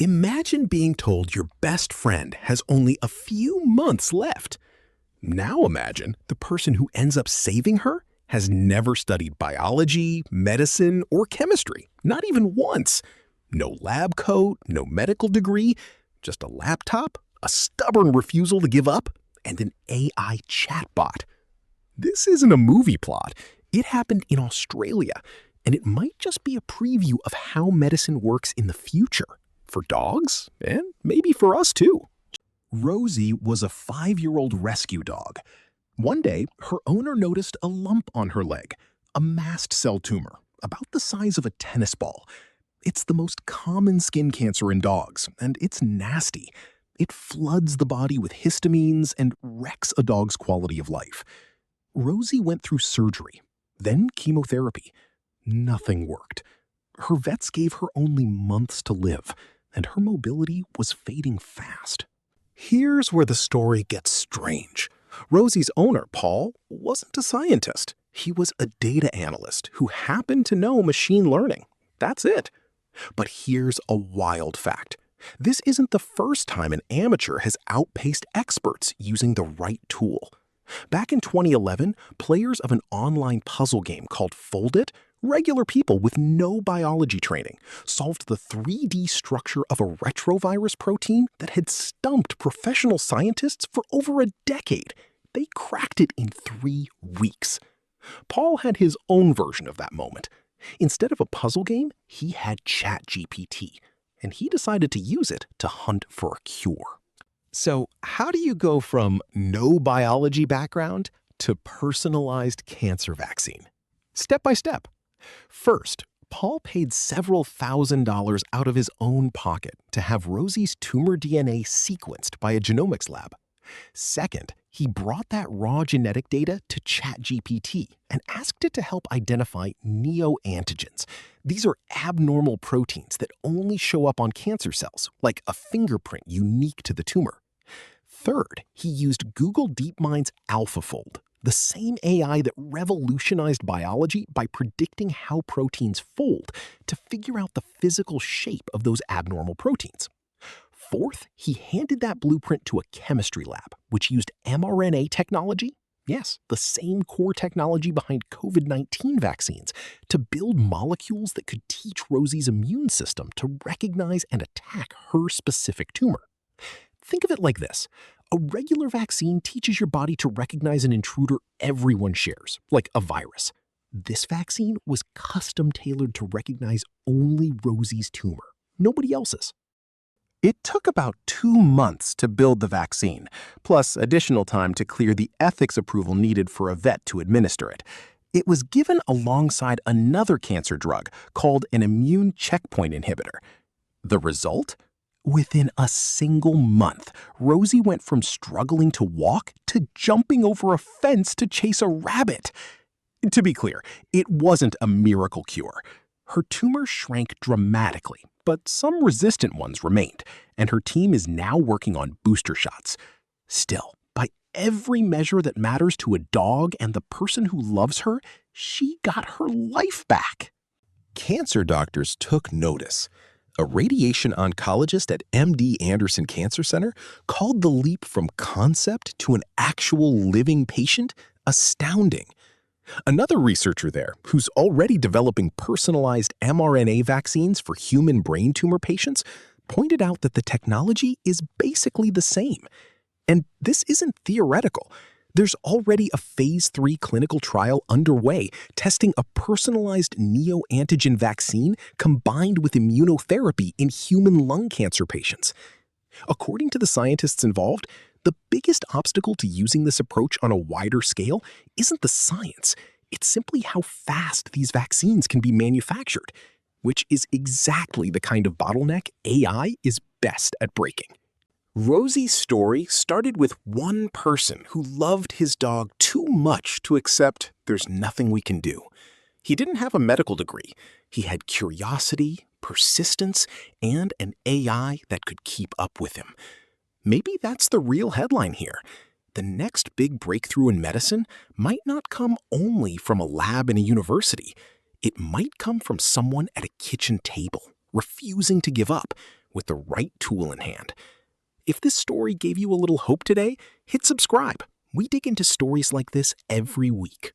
Imagine being told your best friend has only a few months left. Now imagine the person who ends up saving her has never studied biology, medicine, or chemistry, not even once. No lab coat, no medical degree, just a laptop, a stubborn refusal to give up, and an AI chatbot. This isn't a movie plot. It happened in Australia, and it might just be a preview of how medicine works in the future. For dogs, and maybe for us too. Rosie was a 5-year-old rescue dog. One day, her owner noticed a lump on her leg, a mast cell tumor, about the size of a tennis ball. It's the most common skin cancer in dogs, and it's nasty. It floods the body with histamines and wrecks a dog's quality of life. Rosie went through surgery, then chemotherapy. Nothing worked. Her vets gave her only months to live, and her mobility was fading fast. Here's where the story gets strange. Rosie's owner, Paul, wasn't a scientist. He was a data analyst who happened to know machine learning. That's it. But here's a wild fact. This isn't the first time an amateur has outpaced experts using the right tool. Back in 2011, players of an online puzzle game called Fold It, regular people with no biology training, solved the 3D structure of a retrovirus protein that had stumped professional scientists for over a decade. They cracked it in 3 weeks. Paul had his own version of that moment. Instead of a puzzle game, he had ChatGPT, and he decided to use it to hunt for a cure. So, how do you go from no biology background to personalized cancer vaccine? Step by step. First, Paul paid several $1,000s out of his own pocket to have Rosie's tumor DNA sequenced by a genomics lab. Second, he brought that raw genetic data to ChatGPT and asked it to help identify neoantigens. These are abnormal proteins that only show up on cancer cells, like a fingerprint unique to the tumor. Third, he used Google DeepMind's AlphaFold, the same AI that revolutionized biology by predicting how proteins fold to figure out the physical shape of those abnormal proteins. Fourth, he handed that blueprint to a chemistry lab, which used mRNA technology, yes, the same core technology behind COVID-19 vaccines, to build molecules that could teach Rosie's immune system to recognize and attack her specific tumor. Think of it like this. A regular vaccine teaches your body to recognize an intruder everyone shares, like a virus. This vaccine was custom-tailored to recognize only Rosie's tumor, nobody else's. It took about 2 months to build the vaccine, plus additional time to clear the ethics approval needed for a vet to administer it. It was given alongside another cancer drug called an immune checkpoint inhibitor. The result? Within a single month, Rosie went from struggling to walk to jumping over a fence to chase a rabbit. To be clear, it wasn't a miracle cure. Her tumor shrank dramatically, but some resistant ones remained, and her team is now working on booster shots. Still, by every measure that matters to a dog and the person who loves her, she got her life back. Cancer doctors took notice. A radiation oncologist at MD Anderson Cancer Center called the leap from concept to an actual living patient astounding. Another researcher there, who's already developing personalized mRNA vaccines for human brain tumor patients, pointed out that the technology is basically the same. And this isn't theoretical. There's already a phase 3 clinical trial underway testing a personalized neoantigen vaccine combined with immunotherapy in human lung cancer patients. According to the scientists involved, the biggest obstacle to using this approach on a wider scale isn't the science. It's simply how fast these vaccines can be manufactured, which is exactly the kind of bottleneck AI is best at breaking. Rosie's story started with one person who loved his dog too much to accept there's nothing we can do. He didn't have a medical degree. He had curiosity, persistence, and an AI that could keep up with him. Maybe that's the real headline here. The next big breakthrough in medicine might not come only from a lab in a university. It might come from someone at a kitchen table, refusing to give up with the right tool in hand. If this story gave you a little hope today, hit subscribe. We dig into stories like this every week.